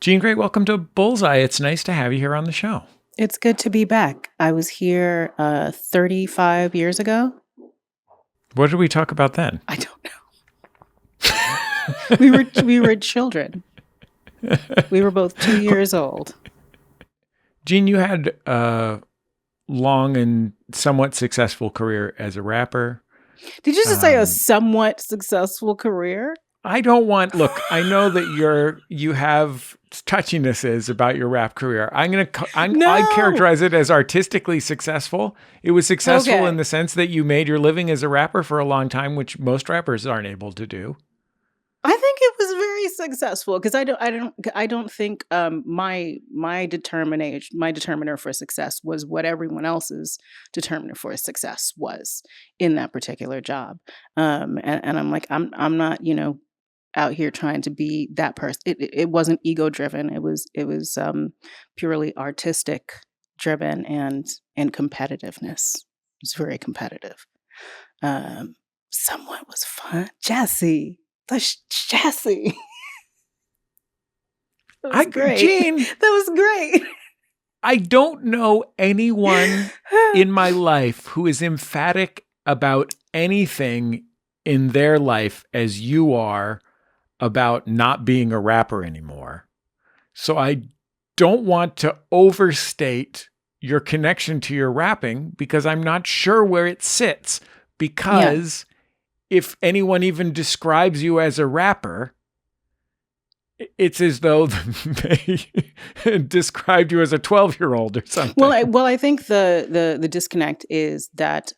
Jean Grae, welcome to Bullseye. It's nice to have you here on the show. It's good to be back. I was here 35 years ago. What did we talk about then? I don't know. we were children. We were both 2 years old. Jean, you had a long and somewhat successful career as a rapper. Did you just say a somewhat successful career? I don't want, look, I know that you have touchinesses about your rap career. I characterize it as artistically successful. It was successful in the sense that you made your living as a rapper for a long time, which most rappers aren't able to do. I think it was very successful because I don't think my determiner for success was what everyone else's determiner for success was in that particular job. And I'm like, I'm not, out here trying to be that person. It wasn't ego driven. It was purely artistic driven and competitiveness. It was very competitive. Somewhat was fun. Jesse. Jesse. That was great. Jean, that was great. I don't know anyone in my life who is emphatic about anything in their life as you are about not being a rapper anymore. So I don't want to overstate your connection to your rapping because I'm not sure where it sits. Because if anyone even describes you as a rapper, it's as though they described you as a 12-year-old or something. Well, I think the disconnect is that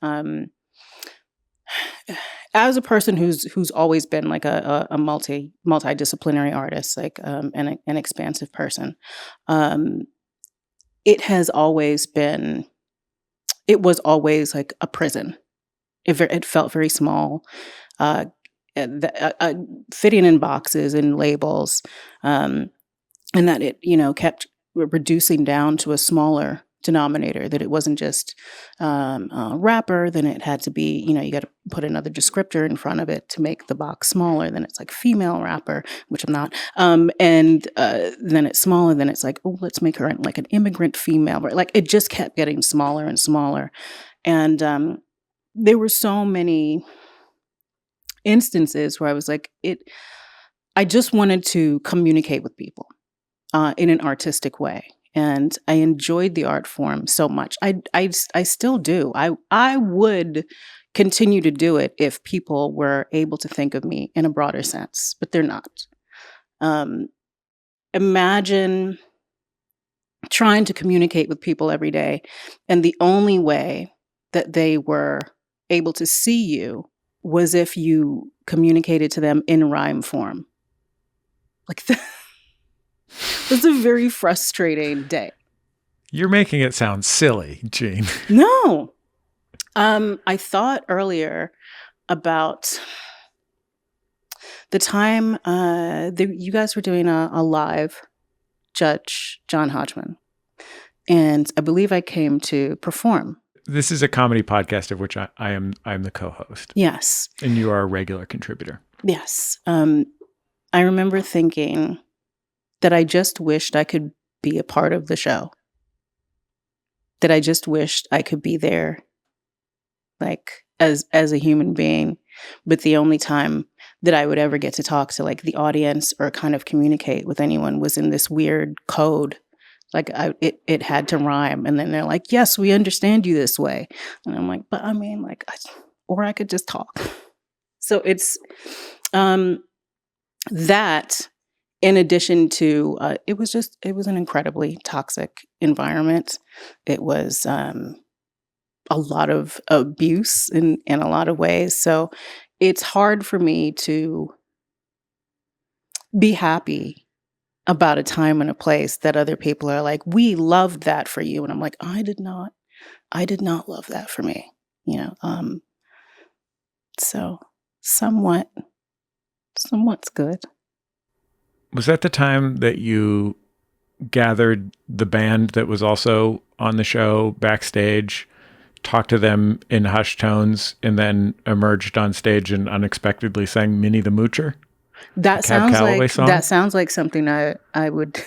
as a person who's always been like a multidisciplinary artist, like an expansive person, it was always like a prison. It felt very small, fitting in boxes and labels, and that it kept reducing down to a smaller denominator. That it wasn't just rapper. Then it had to be you got to put another descriptor in front of it to make the box smaller. Then it's like female rapper, which I'm not, and then it's smaller. Then it's like, oh, let's make her like an immigrant female. Like it just kept getting smaller and smaller, and there were so many instances where I was like, I just wanted to communicate with people in an artistic way. And I enjoyed the art form so much. I still do. I would continue to do it if people were able to think of me in a broader sense, but they're not. Imagine trying to communicate with people every day, and the only way that they were able to see you was if you communicated to them in rhyme form. Like that. It's a very frustrating day. You're making it sound silly, Jean. No. I thought earlier about the time you guys were doing a live Judge John Hodgman. And I believe I came to perform. This is a comedy podcast of which I'm the co-host. Yes. And you are a regular contributor. Yes. I remember thinking that I just wished I could be a part of the show. That I just wished I could be there, like as a human being. But the only time that I would ever get to talk to like the audience or kind of communicate with anyone was in this weird code. Like it had to rhyme, and then they're like, "Yes, we understand you this way," and I'm like, "But I mean, like, or I could just talk." So it's that. In addition to, it was an incredibly toxic environment. It was a lot of abuse in a lot of ways. So it's hard for me to be happy about a time and a place that other people are like, we loved that for you. And I'm like, I did not love that for me, so somewhat's good. Was that the time that you gathered the band that was also on the show backstage, talked to them in hushed tones, and then emerged on stage and unexpectedly sang Minnie the Moocher? A Cab Calloway song? That sounds like something I would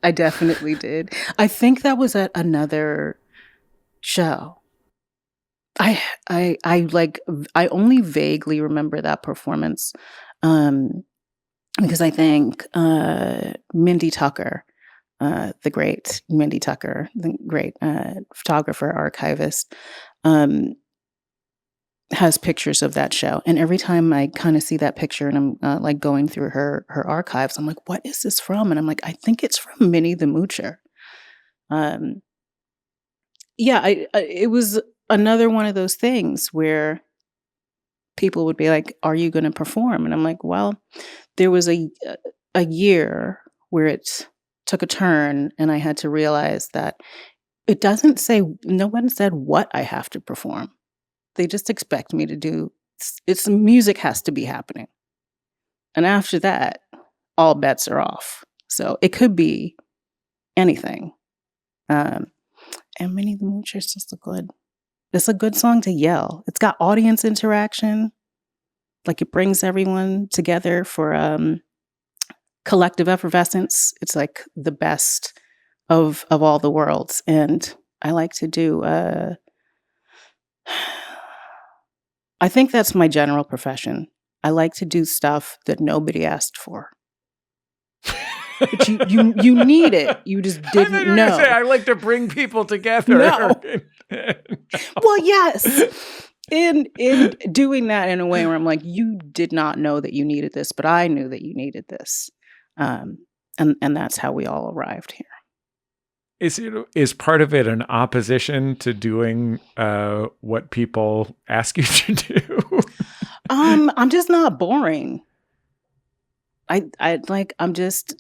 I definitely did. I think that was at another show. I only vaguely remember that performance, because I think Mindy Tucker, the great Mindy Tucker, the great photographer, archivist, has pictures of that show. And every time I kind of see that picture and I'm like going through her archives, I'm like, what is this from? And I'm like, I think it's from Minnie the Moocher. Yeah, it was another one of those things where people would be like, are you going to perform? And I'm like, well, there was a year where it took a turn and I had to realize that it doesn't say, no one said what I have to perform. They just expect me to do, it's music has to be happening. And after that, all bets are off. So it could be anything. And Minnie the Moocher is just it's a good song to yell. It's got audience interaction. Like it brings everyone together for collective effervescence. It's like the best of all the worlds. And I like to do, I think that's my general profession. I like to do stuff that nobody asked for. But you need it. You just didn't know. I like to bring people together. No. Well, yes. In doing that in a way where I'm like, you did not know that you needed this, but I knew that you needed this. And that's how we all arrived here. Is part of it an opposition to doing what people ask you to do? I'm just not boring. I'm just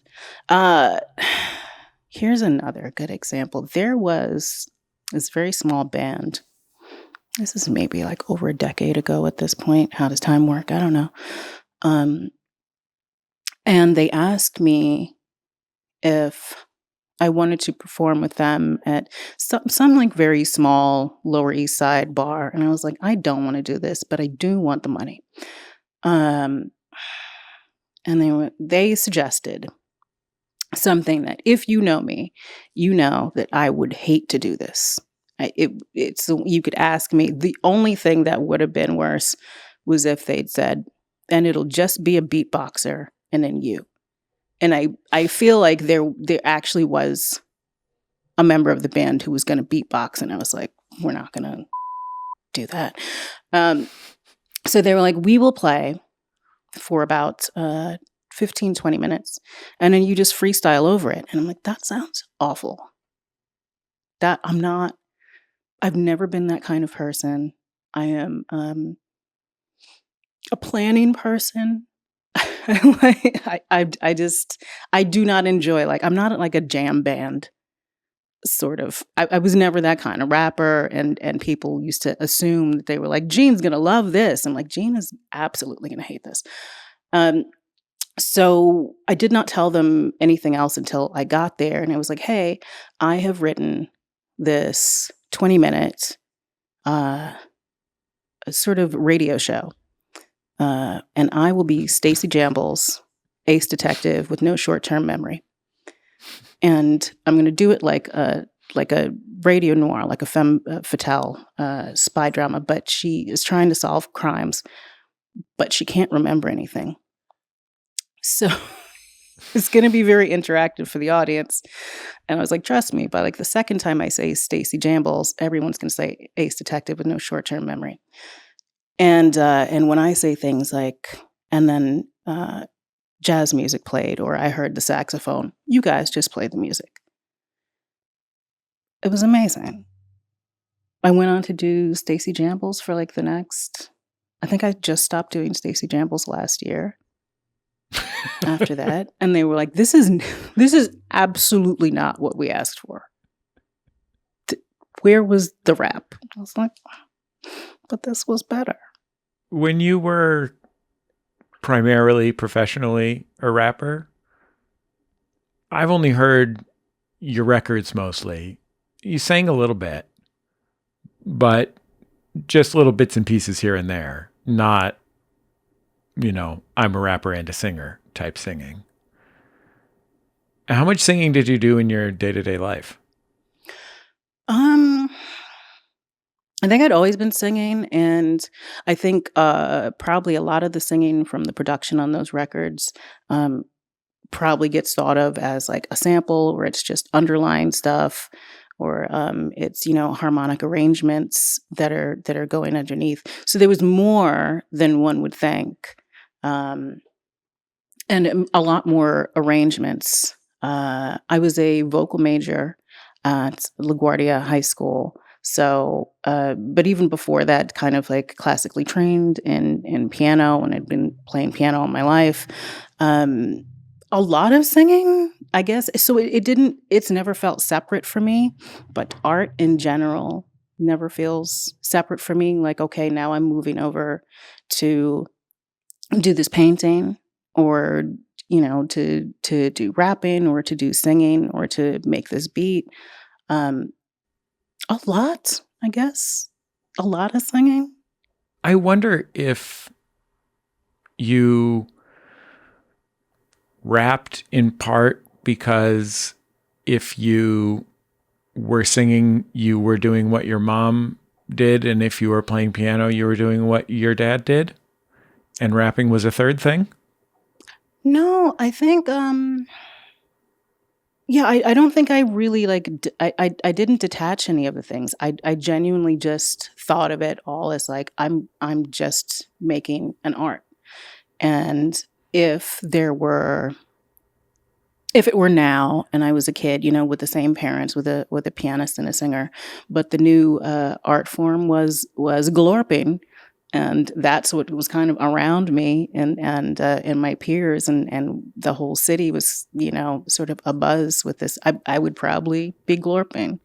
here's another good example. There was this very small band. This is maybe like over a decade ago at this point. How does time work? I don't know. And they asked me if I wanted to perform with them at some like very small Lower East Side bar. And I was like, I don't want to do this, but I do want the money. And they suggested something that if you know me, you know that I would hate to do this. You could ask me. The only thing that would have been worse was if they'd said, and it'll just be a beatboxer and then you. And I feel like there actually was a member of the band who was going to beatbox. And I was like, we're not going to do that. So they were like, we will play for about 15, 20 minutes. And then you just freestyle over it. And I'm like, that sounds awful. I've never been that kind of person. I am a planning person. I do not enjoy, like, I'm not like a jam band sort of. I was never that kind of rapper, and people used to assume that they were like, Gene's gonna love this. I'm like, Gene is absolutely gonna hate this. So I did not tell them anything else until I got there, and I was like, hey, I have written this 20-minute sort of radio show. And I will be Stacey Jamble's ace detective with no short-term memory. And I'm going to do it like a radio noir, like a femme fatale spy drama. But she is trying to solve crimes, but she can't remember anything. So it's going to be very interactive for the audience. And I was like, trust me, by like the second time I say Stacey Jamble's, everyone's going to say ace detective with no short-term memory. And when I say things like, and then jazz music played, or I heard the saxophone, you guys just played the music. It was amazing. I went on to do Stacey Jamble's for like the next, I think I just stopped doing Stacey Jamble's last year. After that, and they were like, this is absolutely not what we asked for. Where was the rap? I was like, but this was better. When you were primarily professionally a rapper, I've only heard your records mostly. You sang a little bit, but just little bits and pieces here and there, not I'm a rapper and a singer type singing. How much singing did you do in your day-to-day life? I think I'd always been singing, and I think probably a lot of the singing from the production on those records probably gets thought of as like a sample, or it's just underlying stuff, or it's harmonic arrangements that are going underneath. So there was more than one would think, and a lot more arrangements. I was a vocal major at LaGuardia High School. So, but even before that, kind of like classically trained in piano, and I'd been playing piano all my life. A lot of singing, I guess. So it's never felt separate for me, but art in general never feels separate for me. Like, okay, now I'm moving over to do this painting, or, to do rapping, or to do singing, or to make this beat. A lot, I guess. A lot of singing. I wonder if you rapped in part because if you were singing, you were doing what your mom did, and if you were playing piano, you were doing what your dad did, and rapping was a third thing? No, I think yeah, I don't think I really I didn't detach any of the things. I genuinely just thought of it all as like I'm just making an art. And if it were now and I was a kid, with the same parents, with a pianist and a singer, but the new art form was glorping, and that's what was kind of around me and my peers, and the whole city was sort of abuzz with this. I would probably be glorping,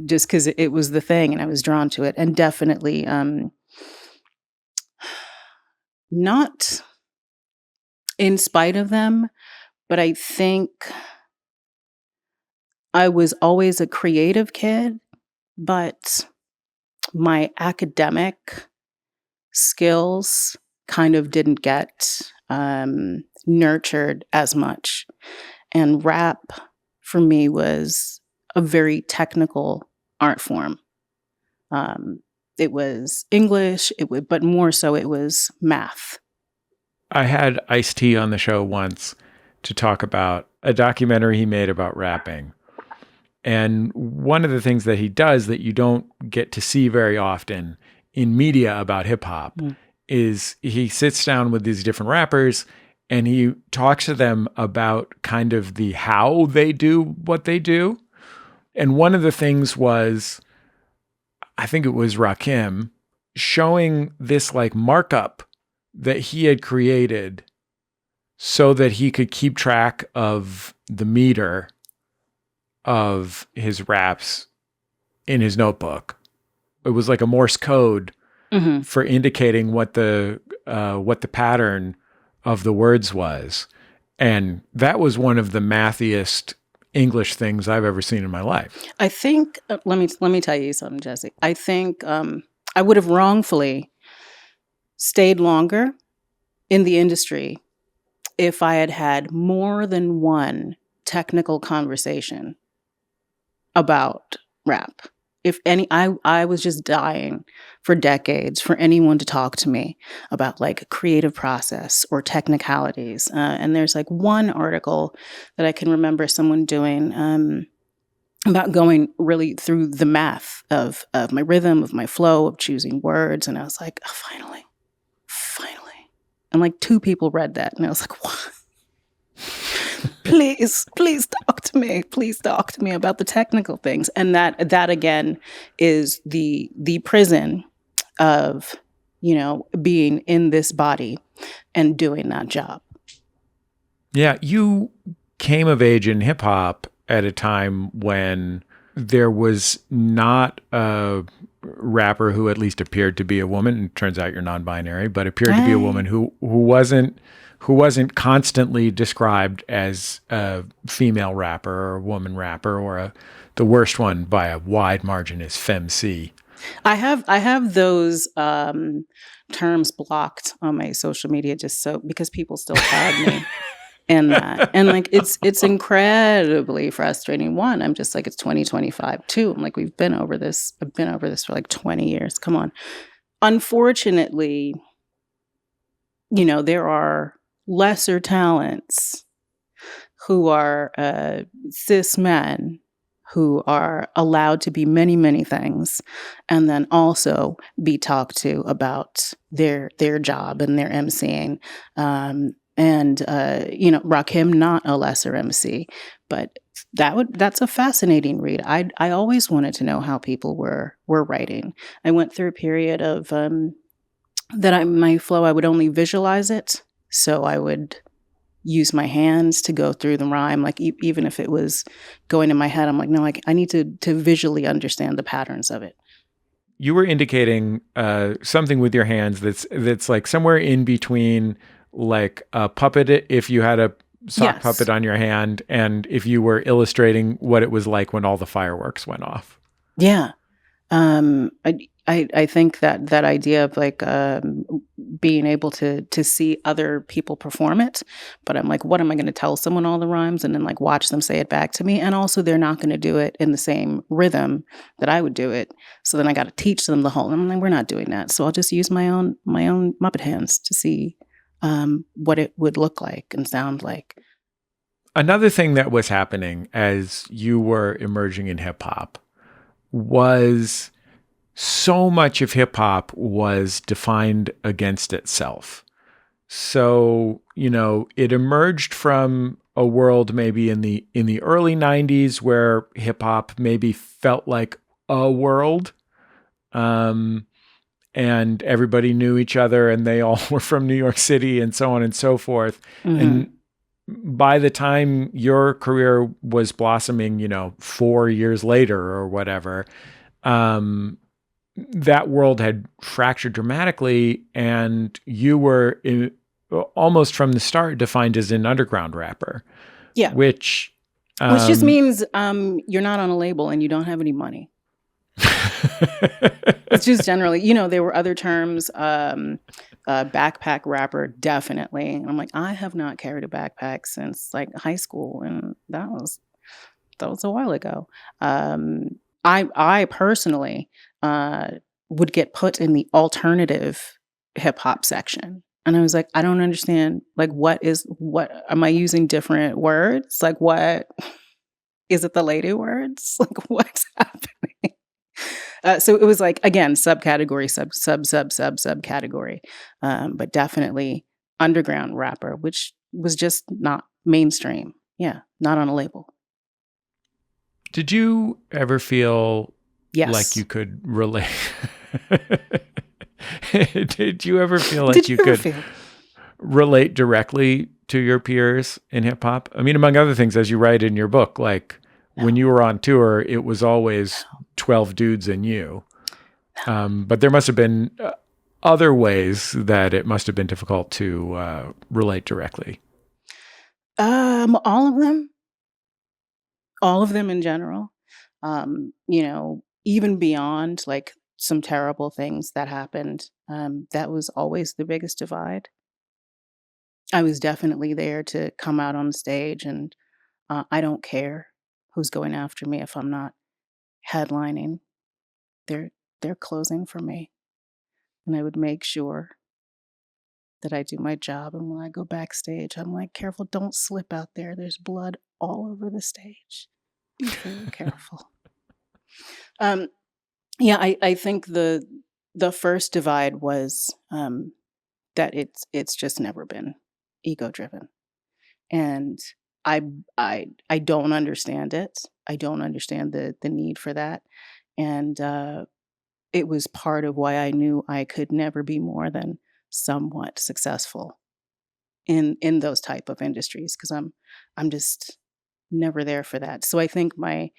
just because it was the thing and I was drawn to it, and definitely not in spite of them, but I think I was always a creative kid, but my academic skills kind of didn't get nurtured as much. And rap for me was a very technical art form. It was English, but more so it was math. I had Ice-T on the show once to talk about a documentary he made about rapping. And one of the things that he does that you don't get to see very often in media about hip hop is he sits down with these different rappers and he talks to them about kind of the how they do what they do. And one of the things was, I think it was Rakim, showing this like markup that he had created so that he could keep track of the meter of his raps in his notebook. It was like a Morse code for indicating what the pattern of the words was. And that was one of the mathiest English things I've ever seen in my life. I think, let me tell you something, Jesse. I think I would have wrongfully stayed longer in the industry if I had had more than one technical conversation about rap. If any, I was just dying for decades for anyone to talk to me about like creative process or technicalities. And there's like one article that I can remember someone doing about going really through the math of my rhythm, of my flow, of choosing words. And I was like, oh, finally. And like 2 people read that. And I was like, what? Please talk to me. Please talk to me about the technical things. And that again is the prison of, being in this body and doing that job. Yeah, you came of age in hip hop at a time when there was not a rapper who at least appeared to be a woman. And turns out you're non-binary, but appeared to be a woman who wasn't constantly described as a female rapper or a woman rapper, or the worst one by a wide margin is femc. I have those terms blocked on my social media just so because people still tag me in that. And like it's incredibly frustrating. One, I'm just like, it's 2025. Two, I'm like, we've been over this. I've been over this for like 20 years. Come on. Unfortunately, there are lesser talents who are cis men who are allowed to be many, many things, and then also be talked to about their job and their emceeing. Rakim, not a lesser MC, but that's a fascinating read. I always wanted to know how people were writing. I went through a period of my flow, I would only visualize it. So I would use my hands to go through the rhyme. Like even if it was going in my head, I'm like, no, I need to visually understand the patterns of it. You were indicating something with your hands that's like somewhere in between like a puppet, if you had a sock puppet on your hand, and if you were illustrating what it was like when all the fireworks went off. Yeah. I think that idea of like being able to see other people perform it, but I'm like, what am I going to tell someone all the rhymes and then like watch them say it back to me? And also they're not going to do it in the same rhythm that I would do it. So then I got to teach them the whole. And I'm like, we're not doing that. So I'll just use my own Muppet hands to see what it would look like and sound like. Another thing that was happening as you were emerging in hip hop was so much of hip hop was defined against itself. So, it emerged from a world maybe in the early 90s where hip hop maybe felt like a world. And everybody knew each other and they all were from New York City and so on and so forth. Mm-hmm. And by the time your career was blossoming, 4 years later or whatever, that world had fractured dramatically, and you were almost from the start defined as an underground rapper. Yeah. Which just means you're not on a label and you don't have any money. It's just generally, there were other terms, backpack rapper, definitely. And I'm like, I have not carried a backpack since like high school, and that was a while ago. I personally would get put in the alternative hip hop section. And I was like, I don't understand. Like, what am I using different words? Like, what is it, the lady words? Like, what's happening? So it was like, again, subcategory, subcategory, but definitely underground rapper, which was just not mainstream. Yeah, not on a label. Did you ever feel yes. like you could relate? Did you ever feel like you could relate directly to your peers in hip hop? I mean, among other things, as you write in your book, like when you were on tour, it was always 12 dudes and you. But there must have been other ways that it must have been difficult to relate directly. All of them in general. Even beyond like some terrible things that happened, that was always the biggest divide. I was definitely there to come out on stage, and I don't care who's going after me if I'm not headlining. They're closing for me, and I would make sure that I do my job. And when I go backstage, I'm like, careful, don't slip out there. There's blood all over the stage. Be very careful. Yeah, I think the first divide was that it's just never been ego driven, and I don't understand it. I don't understand the need for that, and it was part of why I knew I could never be more than somewhat successful in those type of industries, because I'm just never there for that. So I think my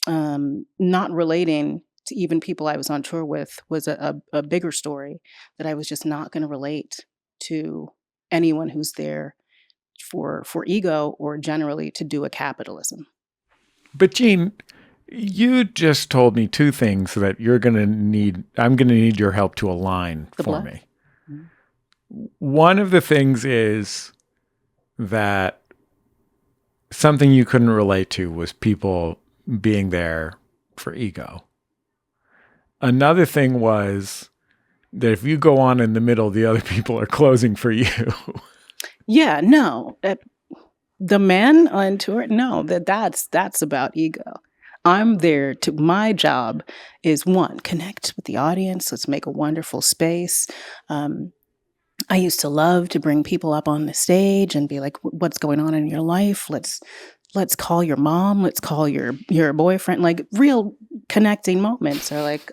not relating to even people I was on tour with was a bigger story, that I was just not going to relate to anyone who's there for ego or generally to do a capitalism. But Jean, You just told me two things that I'm going to need your help to align for me. Mm-hmm. One of the things is that something you couldn't relate to was people being there for ego. Another thing was that if you go on in the middle, the other people are closing for you. Yeah, no. The man on tour, no, that's about ego. I'm there my job is one, connect with the audience. Let's make a wonderful space. I used to love to bring people up on the stage and be like, what's going on in your life? Let's call your mom. Let's call your boyfriend. Like real connecting moments are like,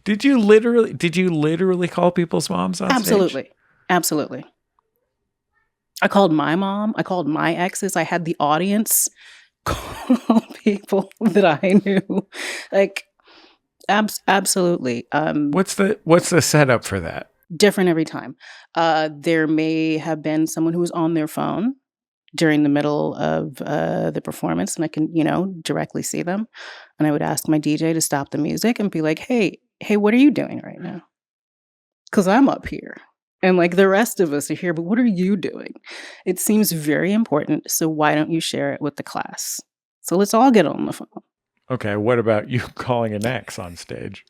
Did you literally call people's moms on stage? Absolutely. I called my mom. I called my exes. I had the audience call people that I knew. Like, absolutely. What's the setup for that? Different every time. There may have been someone who was on their phone during the middle of the performance, and I can, directly see them. And I would ask my DJ to stop the music and be like, hey, what are you doing right now? Because I'm up here. And like the rest of us are here, but what are you doing? It seems very important. So why don't you share it with the class? So let's all get on the phone. Okay. What about you calling an ex on stage?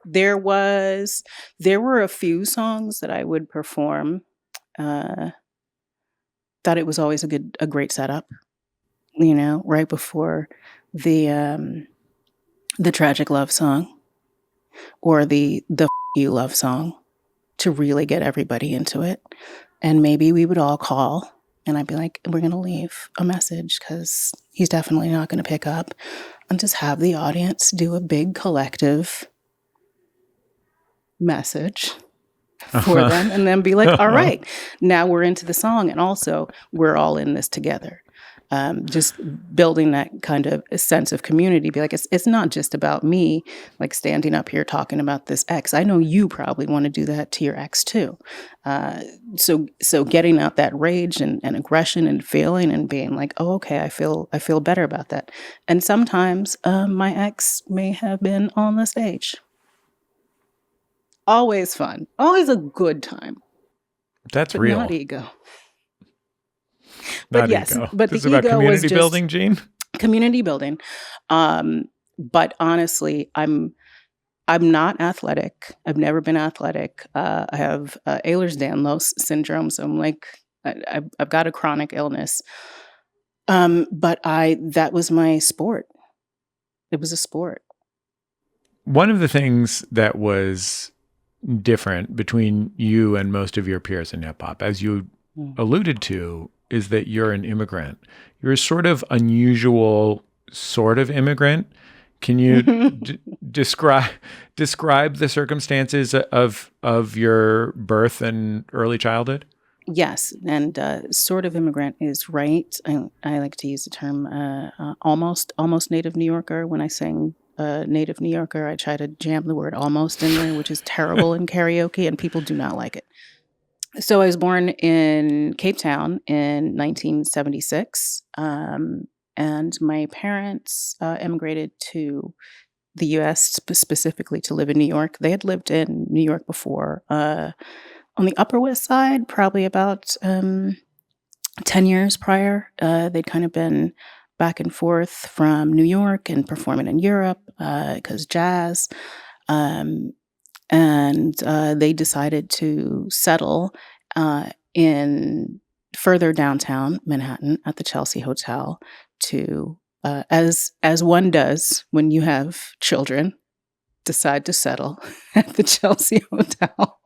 There were a few songs that I would perform. Thought it was always a great setup, right before the tragic love song or the you love song to really get everybody into it. And maybe we would all call and I'd be like, we're going to leave a message because he's definitely not going to pick up, and just have the audience do a big collective message for them and then be like, all right, now we're into the song. And also we're all in this together. Just building that kind of a sense of community. Be like, it's not just about me, like standing up here talking about this ex. I know you probably want to do that to your ex too. So getting out that rage and aggression and feeling and being like, oh, okay, I feel better about that. And sometimes my ex may have been on the stage. Always fun. Always a good time. That's but real. Not ego. But not yes, ego. But this the is about ego community was building, Gene? Community building. But honestly, I'm not athletic. I've never been athletic. I have Ehlers-Danlos syndrome, so I'm like, I've got a chronic illness. But that was my sport. It was a sport. One of the things that was different between you and most of your peers in hip hop, as you alluded to, is that you're an immigrant. You're a sort of unusual sort of immigrant. Can you describe the circumstances of your birth and early childhood? Yes, and sort of immigrant is right. I like to use the term almost native New Yorker. When I sing native New Yorker, I try to jam the word almost in there, which is terrible in karaoke, and people do not like it. So I was born in Capetown in 1976, and my parents immigrated to the U.S. specifically to live in New York. They had lived in New York before on the Upper West Side, probably about 10 years prior. They'd kind of been back and forth from New York and performing in Europe because jazz. And they decided to settle in further downtown Manhattan at the Chelsea Hotel to, as one does when you have children, decide to settle at the Chelsea Hotel.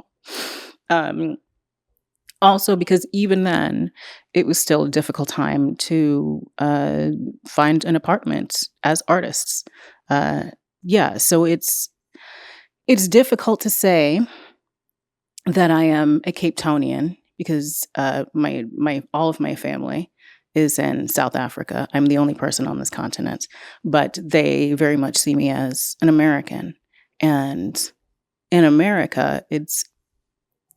Also, because even then, it was still a difficult time to find an apartment as artists. So it's difficult to say that I am a Capetonian because my all of my family is in South Africa. I'm the only person on this continent, but they very much see me as an American. And in America,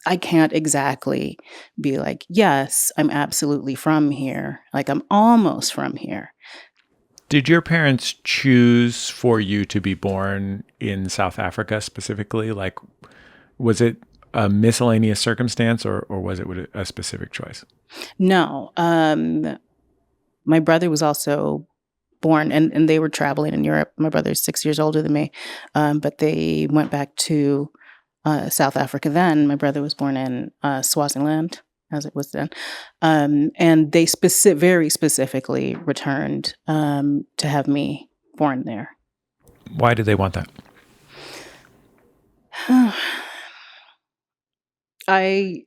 I can't exactly be like, yes, I'm absolutely from here. Like I'm almost from here. Did your parents choose for you to be born in South Africa specifically? Like, was it a miscellaneous circumstance or was it a specific choice? No. My brother was also born and they were traveling in Europe. My brother's 6 years older than me. But they went back to South Africa then. My brother was born in Swaziland, as it was then. And they very specifically returned to have me born there. Why did they want that? I've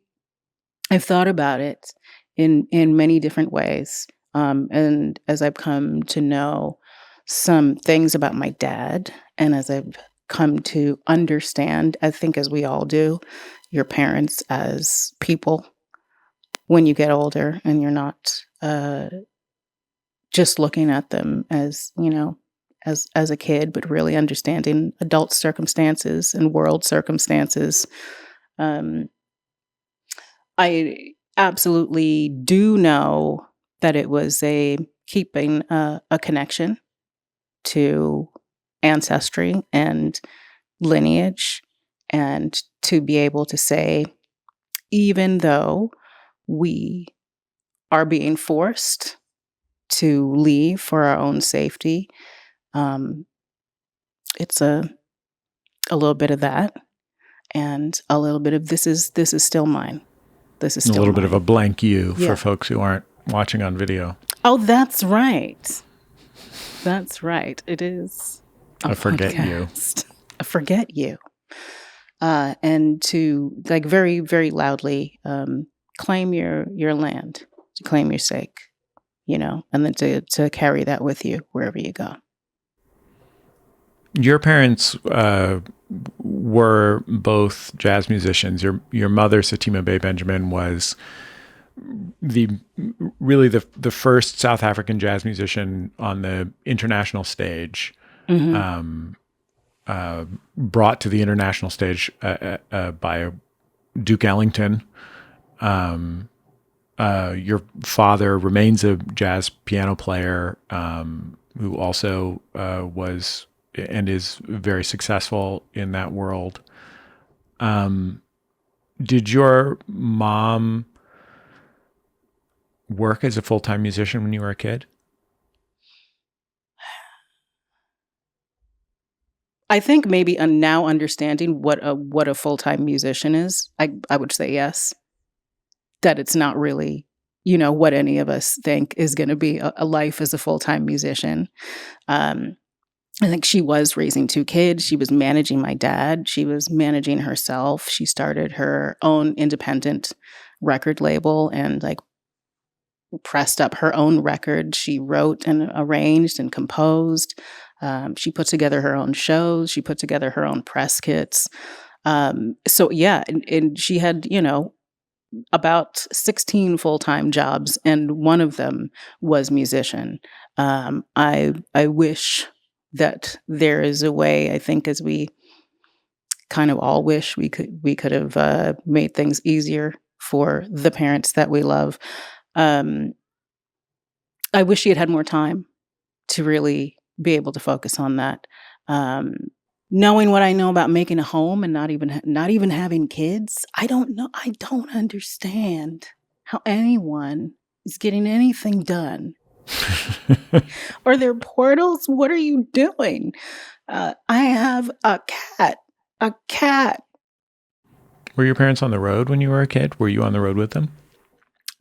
thought about it in many different ways. And as I've come to know some things about my dad, and as I've come to understand, I think as we all do, your parents as people when you get older and you're not just looking at them as, as a kid, but really understanding adult circumstances and world circumstances. I absolutely do know that it was keeping a connection to ancestry and lineage, and to be able to say, even though we are being forced to leave for our own safety, it's a little bit of that, and a little bit of this is still mine. This is still a little mine. bit of a blank you for folks who aren't watching on video. Oh, that's right. That's right. It is a forget podcast. A forget you. And to like very, very loudly claim your land, to claim your sake, and then to carry that with you wherever you go. Your parents were both jazz musicians. Your mother, Sathima Bay Benjamin, was the first South African jazz musician on the international stage, brought to the international stage by Duke Ellington. Your father remains a jazz piano player who also was and is very successful in that world. Did your mom work as a full-time musician when you were a kid? I think maybe now understanding what a full-time musician is, I would say yes. That it's not really, what any of us think is going to be a life as a full-time musician. I think she was raising two kids. She was managing my dad. She was managing herself. She started her own independent record label and pressed up her own record. She wrote and arranged and composed. She put together her own shows. She put together her own press kits. So yeah, and she had, about 16 full-time jobs, and one of them was musician. I wish that there is a way, I think, as we kind of all wish we could have made things easier for the parents that we love. I wish she had more time to really be able to focus on that. Knowing what I know about making a home and not even having kids, I don't know. I don't understand how anyone is getting anything done. Are there portals? What are you doing? I have a cat. A cat. Were your parents on the road when you were a kid? Were you on the road with them?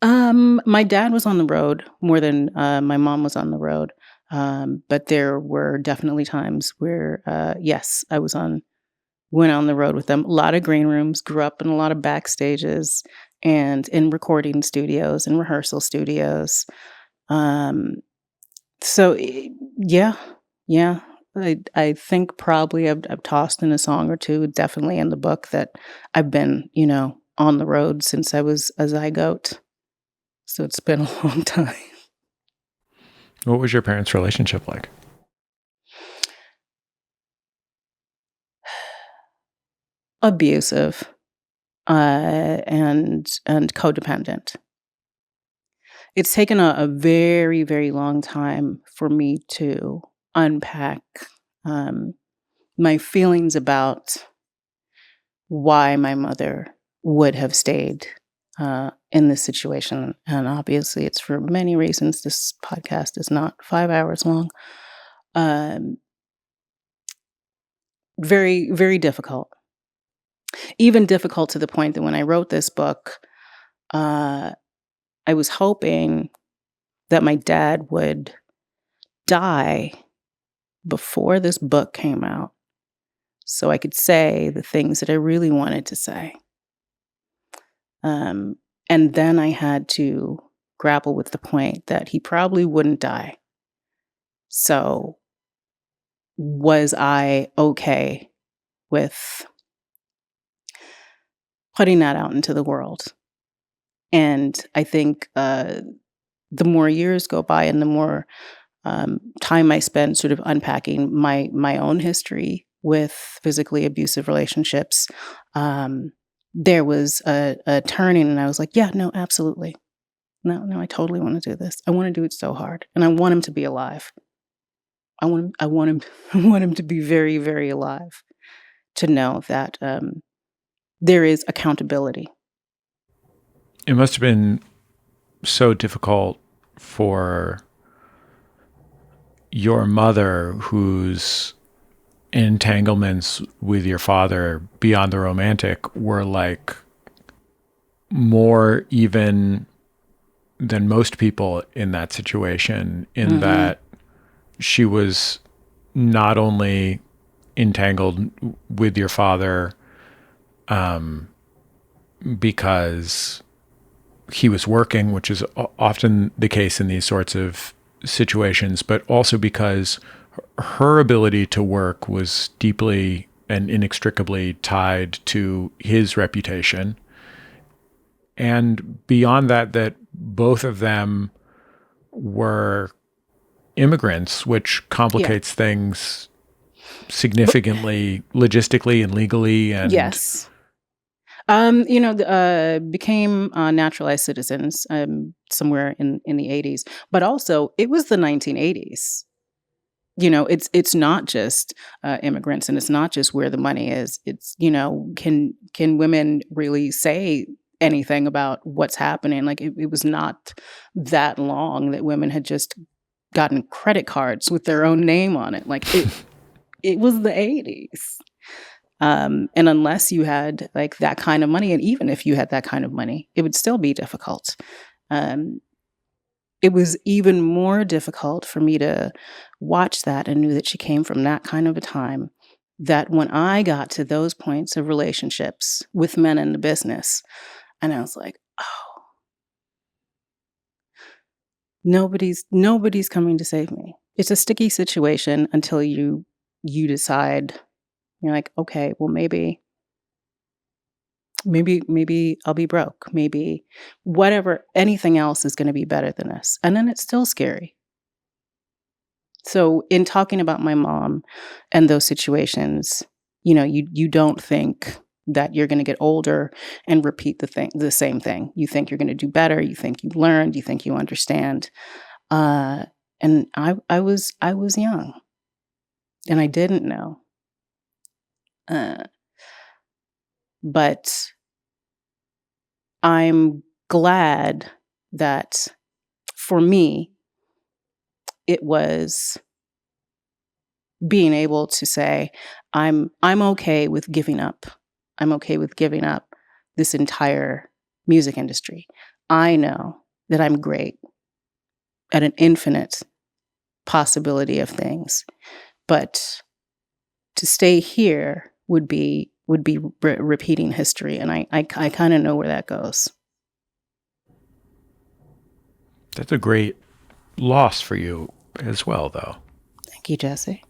My dad was on the road more than my mom was on the road. But there were definitely times where, yes, I went on the road with them. A lot of green rooms, grew up in a lot of backstages and in recording studios and rehearsal studios. So yeah. I think probably I've tossed in a song or two, definitely in the book, that I've been, on the road since I was a zygote. So it's been a long time. What was your parents' relationship like? Abusive. and codependent. It's taken a very, very long time for me to unpack my feelings about why my mother would have stayed in this situation. And obviously, it's for many reasons. This podcast is not 5 hours long. Very, very difficult. Even difficult to the point that when I wrote this book, I was hoping that my dad would die before this book came out so I could say the things that I really wanted to say. And then I had to grapple with the point that he probably wouldn't die. So was I okay with putting that out into the world? And I think the more years go by and the more time I spend sort of unpacking my own history with physically abusive relationships, there was a turning, and I was like, yeah, no, absolutely. No, I totally want to do this. I want to do it so hard. And I want him to be alive. I want him to be very, very alive, to know that there is accountability. It must have been so difficult for your mother, whose entanglements with your father beyond the romantic were like more even than most people in that situation, in that she was not only entangled with your father because he was working, which is often the case in these sorts of situations, but also because her ability to work was deeply and inextricably tied to his reputation. And beyond that, that both of them were immigrants, which complicates things significantly logistically and legally. And yes. Became naturalized citizens somewhere in the 80s, but also it was the 1980s. It's not just immigrants, and it's not just where the money is. It's, can women really say anything about what's happening? Like it was not that long that women had just gotten credit cards with their own name on it. Like it was the 80s. And unless you had like that kind of money, and even if you had that kind of money, it would still be difficult. It was even more difficult for me to watch that and knew that she came from that kind of a time, that when I got to those points of relationships with men in the business, and I was like, oh, nobody's coming to save me. It's a sticky situation until you decide. You're like, okay, well, maybe I'll be broke. Maybe whatever, anything else is going to be better than this. And then it's still scary. So in talking about my mom and those situations, you don't think that you're going to get older and repeat the same thing. You think you're going to do better. You think you've learned. You think you understand. And I was young, and I didn't know. But I'm glad that for me, it was being able to say, I'm okay with giving up. I'm okay with giving up this entire music industry. I know that I'm great at an infinite possibility of things, but to stay here would be repeating history, and I kind of know where that goes. that's a great loss for you as well, though. Thank you, Jesse.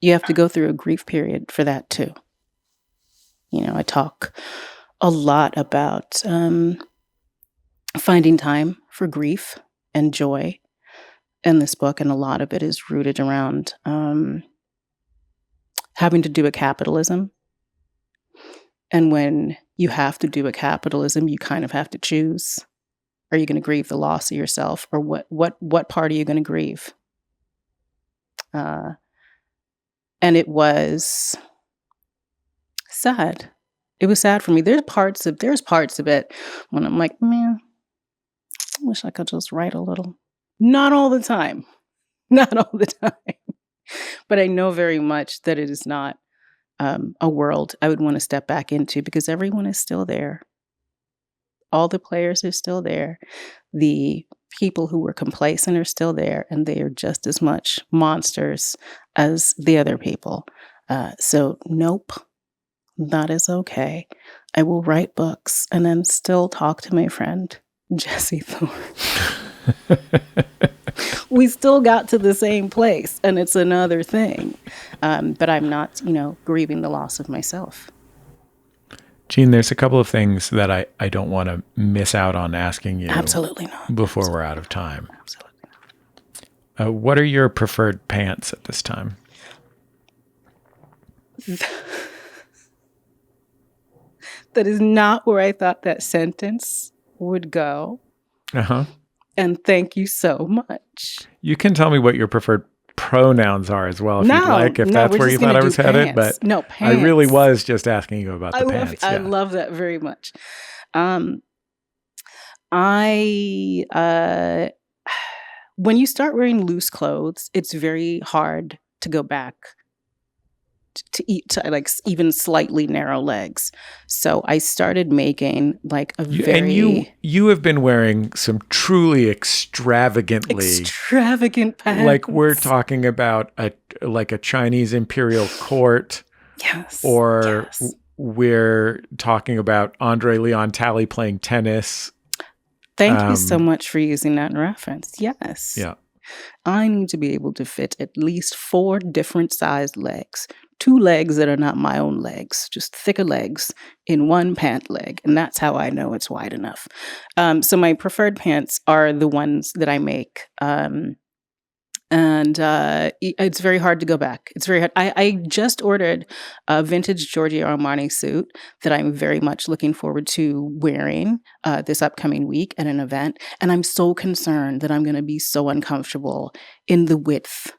You have to go through a grief period for that too. I talk a lot about finding time for grief and joy in this book, and a lot of it is rooted around having to do with capitalism And when you have to do a capitalism, you kind of have to choose. Are you going to grieve the loss of yourself, or what part are you going to grieve? And it was sad. It was sad for me. There's parts of it when I'm like, man, I wish I could just write a little. Not all the time. Not all the time. But I know very much that it is not a world I would want to step back into, because everyone is still there. All the players are still there. The people who were complacent are still there, and they are just as much monsters as the other people. So nope, that is okay. I will write books and then still talk to my friend, Jesse Thorn. We still got to the same place, and it's another thing. But I'm not, grieving the loss of myself. Jean, there's a couple of things that I don't want to miss out on asking you. Absolutely not. Before we're out of time. Absolutely not. What are your preferred pants at this time? That is not where I thought that sentence would go. Uh-huh. And thank you so much. You can tell me what your preferred pronouns are as well, if you'd like, if that's where you thought I was headed. But no, pants. I really was just asking you about the pants. I love that very much. When you start wearing loose clothes, it's very hard to go back to like even slightly narrow legs. So I started making like a very... And you have been wearing some truly extravagant pants. Like we're talking about a Chinese imperial court. Yes. Or we're talking about Andre Leon Talley playing tennis. Thank you so much for using that in reference. Yes. Yeah. I need to be able to fit at least 4 different sized legs. 2 legs that are not my own legs, just thicker legs in one pant leg. And that's how I know it's wide enough. So my preferred pants are the ones that I make. And it's very hard to go back. It's very hard. I just ordered a vintage Giorgio Armani suit that I'm very much looking forward to wearing this upcoming week at an event. And I'm so concerned that I'm going to be so uncomfortable in the width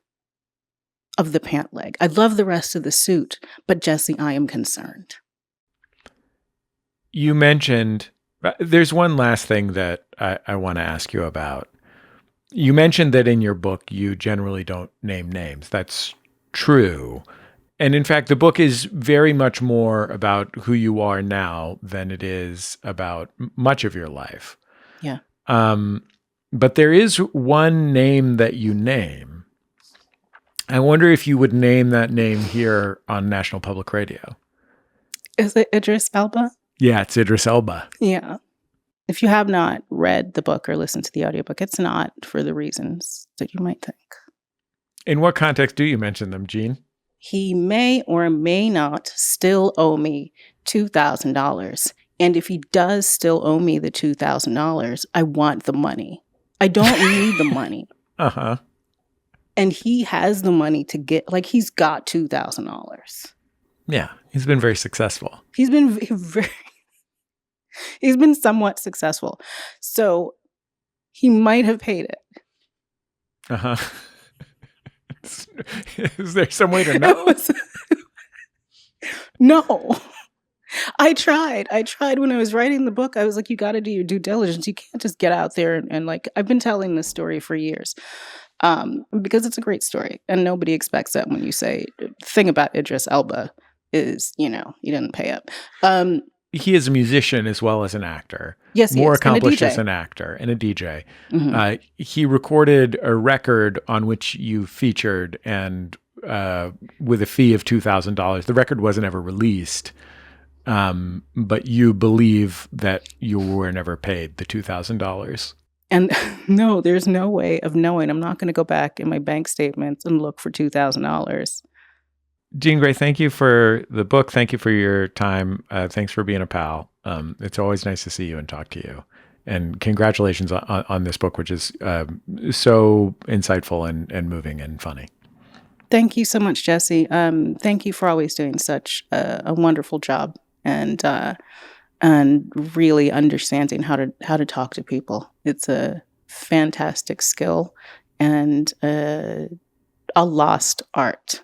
of the pant leg. I love the rest of the suit, but Jesse, I am concerned. You mentioned, there's one last thing that I want to ask you about. You mentioned that in your book, you generally don't name names. That's true. And in fact, the book is very much more about who you are now than it is about much of your life. Yeah. But there is one name that you name. I wonder if you would name that name here on National Public Radio. Is it Idris Elba? Yeah, it's Idris Elba. Yeah. If you have not read the book or listened to the audiobook, it's not for the reasons that you might think. In what context do you mention them, Jean? He may or may not still owe me $2,000. And if he does still owe me the $2,000, I want the money. I don't need the money. Uh-huh. And he has the money to get, like, he's got $2,000. Yeah, he's been very successful. He's been he's been somewhat successful. So he might have paid it. Uh-huh. Is there some way to know? No. I tried when I was writing the book. I was like, you got to do your due diligence. You can't just get out there and like, I've been telling this story for years. Because it's a great story and nobody expects that when you say the thing about Idris Elba is, he didn't pay up. He is a musician as well as an actor. Yes, more accomplished as an actor and a DJ. Mm-hmm. He recorded a record on which you featured and with a fee of $2,000. The record wasn't ever released, but you believe that you were never paid the $2,000. And no, there's no way of knowing. I'm not going to go back in my bank statements and look for $2,000. Jean Grae, thank you for the book. Thank you for your time. Thanks for being a pal. It's always nice to see you and talk to you. And congratulations on this book, which is so insightful and moving and funny. Thank you so much, Jesse. Thank you for always doing such a wonderful job and really understanding how to talk to people. It's a fantastic skill and a lost art.